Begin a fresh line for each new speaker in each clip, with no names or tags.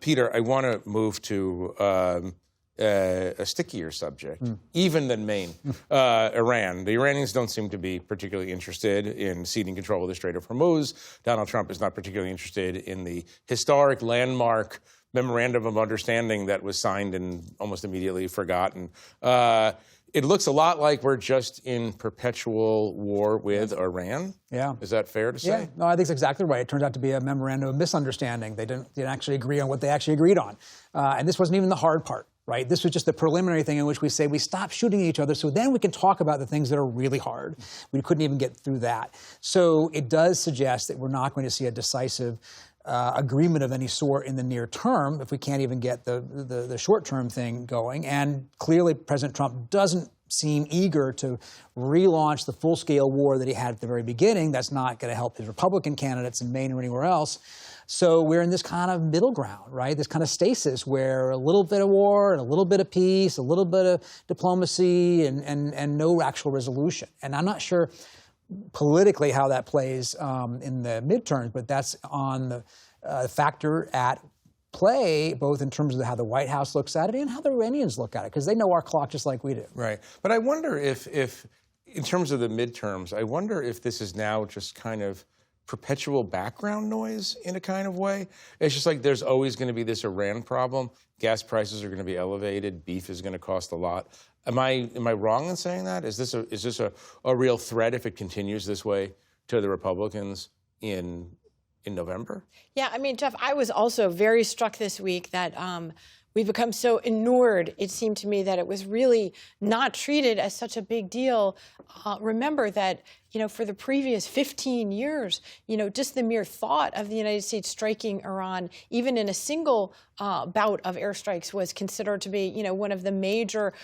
Peter, I want to move to a stickier subject, even than Maine, Iran. The Iranians don't seem to be particularly interested in ceding control of the Strait of Hormuz. Donald Trump is not particularly interested in the historic landmark memorandum of understanding that was signed and almost immediately forgotten. It looks a lot like we're just in perpetual war with Iran.
Yeah.
Is that fair to say?
Yeah. No, I think it's exactly right. It turned out to be a memorandum of misunderstanding. They didn't actually agree on what they actually agreed on. And this wasn't even the hard part, right? This was just the preliminary thing in which we say we stop shooting at each other so then we can talk about the things that are really hard. We couldn't even get through that. So it does suggest that we're not going to see a decisive agreement of any sort in the near term if we can't even get the short-term thing going. And clearly, President Trump doesn't seem eager to relaunch the full-scale war that he had at the very beginning. That's not going to help his Republican candidates in Maine or anywhere else. So we're in this kind of middle ground, right? This kind of stasis where a little bit of war and a little bit of peace, a little bit of diplomacy, and no actual resolution. And I'm not sure politically how that plays in the midterms, but that's on the factor at play, both in terms of how the White House looks at it and how the Iranians look at it, because they know our clock just like we do.
Right. But I wonder if in terms of the midterms, I wonder if this is now just kind of perpetual background noise in a kind of way. It's just like there's always going to be this Iran problem. Gas prices are going to be elevated. Beef is going to cost a lot. Am I wrong in saying that? Is this a real threat if it continues this way to the Republicans in November?
Yeah, I mean, Jeff, I was also very struck this week that we've become so inured. It seemed to me that it was really not treated as such a big deal. Remember that, for the previous 15 years, just the mere thought of the United States striking Iran, even in a single bout of airstrikes, was considered to be, one of the major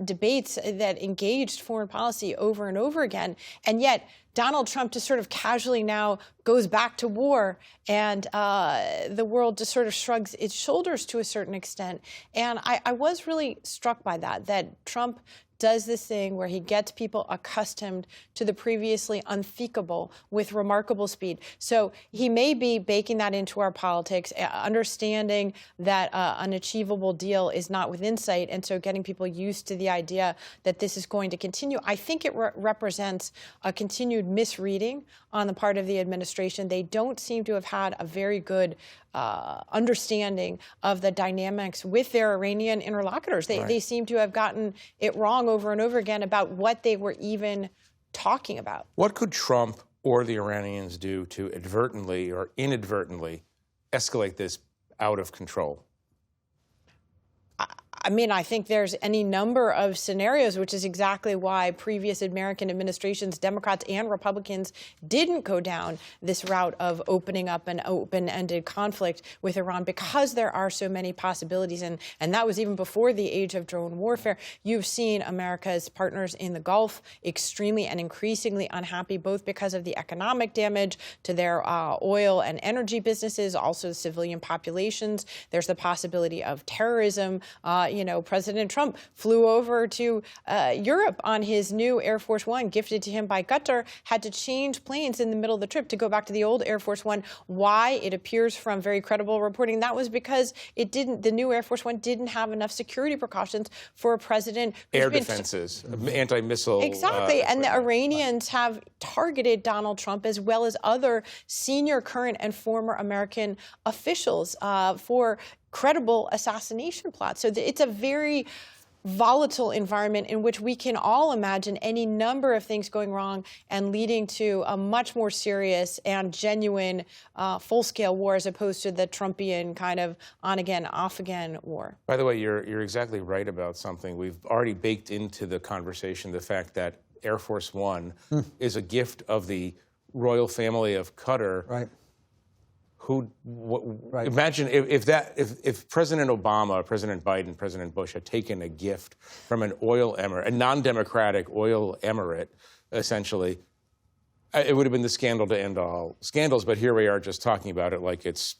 debates that engaged foreign policy over and over again. And yet, Donald Trump just sort of casually now goes back to war, and the world just sort of shrugs its shoulders to a certain extent. And I was really struck by that Trump does this thing where he gets people accustomed to the previously unthinkable with remarkable speed. So he may be baking that into our politics, understanding that an achievable deal is not within sight, and so getting people used to the idea that this is going to continue. I think it represents a continued misreading on the part of the administration. They don't seem to have had a very good understanding of the dynamics with their Iranian interlocutors. They seem to have gotten it wrong over and over again about what they were even talking about.
What could Trump or the Iranians do to advertently or inadvertently escalate this out of control?
I mean, I think there's any number of scenarios, which is exactly why previous American administrations, Democrats and Republicans, didn't go down this route of opening up an open-ended conflict with Iran, because there are so many possibilities. And that was even before the age of drone warfare. You've seen America's partners in the Gulf extremely and increasingly unhappy, both because of the economic damage to their oil and energy businesses, also civilian populations. There's the possibility of terrorism. President Trump flew over to Europe on his new Air Force One, gifted to him by Qatar, had to change planes in the middle of the trip to go back to the old Air Force One. Why? It appears from very credible reporting that was because the new Air Force One didn't have enough security precautions for a president.
Air defenses, anti-missile.
Exactly. And the Iranians have targeted Donald Trump as well as other senior, current, and former American officials for credible assassination plots. So it's a very volatile environment in which we can all imagine any number of things going wrong and leading to a much more serious and genuine full-scale war, as opposed to the Trumpian kind of on-again, off-again war.
By the way, you're exactly right about something. We've already baked into the conversation the fact that Air Force One is a gift of the royal family of Qatar.
Right.
Imagine if President Obama, President Biden, President Bush had taken a gift from an oil emirate, a non-democratic oil emirate, essentially, it would have been the scandal to end all scandals. But here we are just talking about it like it's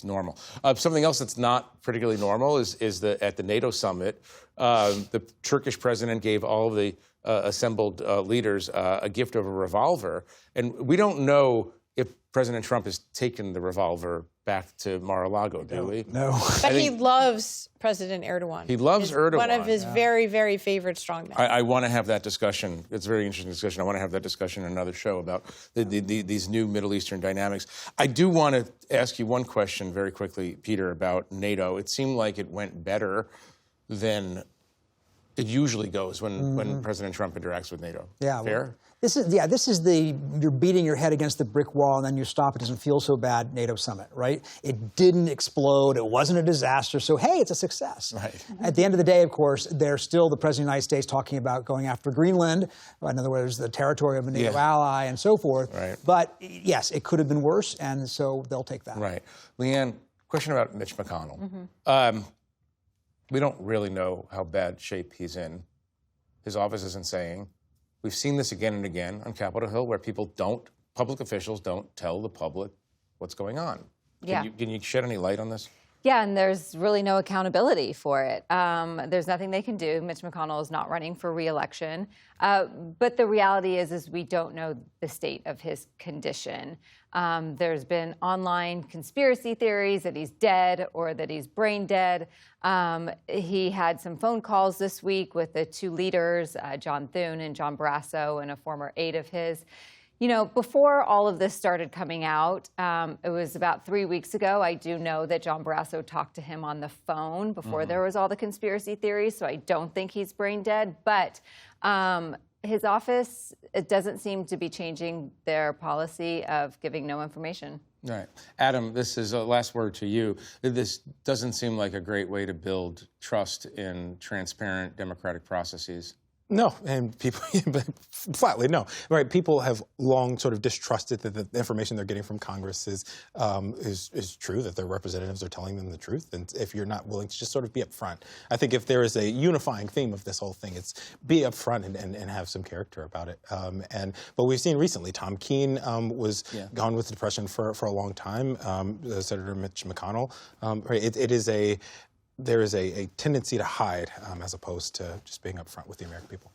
normal. Something else that's not particularly normal is at the NATO summit, the Turkish president gave all of the assembled leaders a gift of a revolver, and we don't know if President Trump has taken the revolver back to Mar-a-Lago, do we?
No.
But he loves President Erdogan.
He loves Erdogan.
One of his very, very favorite strongmen.
I want to have that discussion. It's a very interesting discussion. I want to have that discussion in another show about these new Middle Eastern dynamics. I do want to ask you one question very quickly, Peter, about NATO. It seemed like it went better than it usually goes when President Trump interacts with NATO.
Yeah.
Fair?
Well, this is the you're beating your head against the brick wall and then you stop. It doesn't feel so bad NATO summit, right? It didn't explode. It wasn't a disaster. So, hey, it's a success.
Right.
At the end of the day, of course, there's still the President of the United States talking about going after Greenland, in other words, the territory of a NATO ally and so forth.
Right.
But, yes, it could have been worse, and so they'll take that.
Right. Leanne, question about Mitch McConnell. We don't really know how bad shape he's in. His office isn't saying. We've seen this again and again on Capitol Hill where public officials don't tell the public what's going on. Can you shed any light on this?
Yeah, and there's really no accountability for it. There's nothing they can do. Mitch McConnell is not running for re-election. But the reality is we don't know the state of his condition. There's been online conspiracy theories that he's dead or that he's brain dead. He had some phone calls this week with the two leaders, John Thune and John Barrasso, and a former aide of his. You know, before all of this started coming out, it was about 3 weeks ago, I do know that John Barrasso talked to him on the phone before there was all the conspiracy theories, so I don't think he's brain dead. But his office, it doesn't seem to be changing their policy of giving no information.
Right. Adam, this is a last word to you. This doesn't seem like a great way to build trust in transparent democratic processes.
No, and people, flatly no. Right, people have long sort of distrusted that the information they're getting from Congress is true, that their representatives are telling them the truth. And if you're not willing to just sort of be upfront, I think if there is a unifying theme of this whole thing, it's be upfront and have some character about it. But we've seen recently, Tom Keene was gone with depression for a long time. Senator Mitch McConnell, right, there is a tendency to hide as opposed to just being upfront with the American people.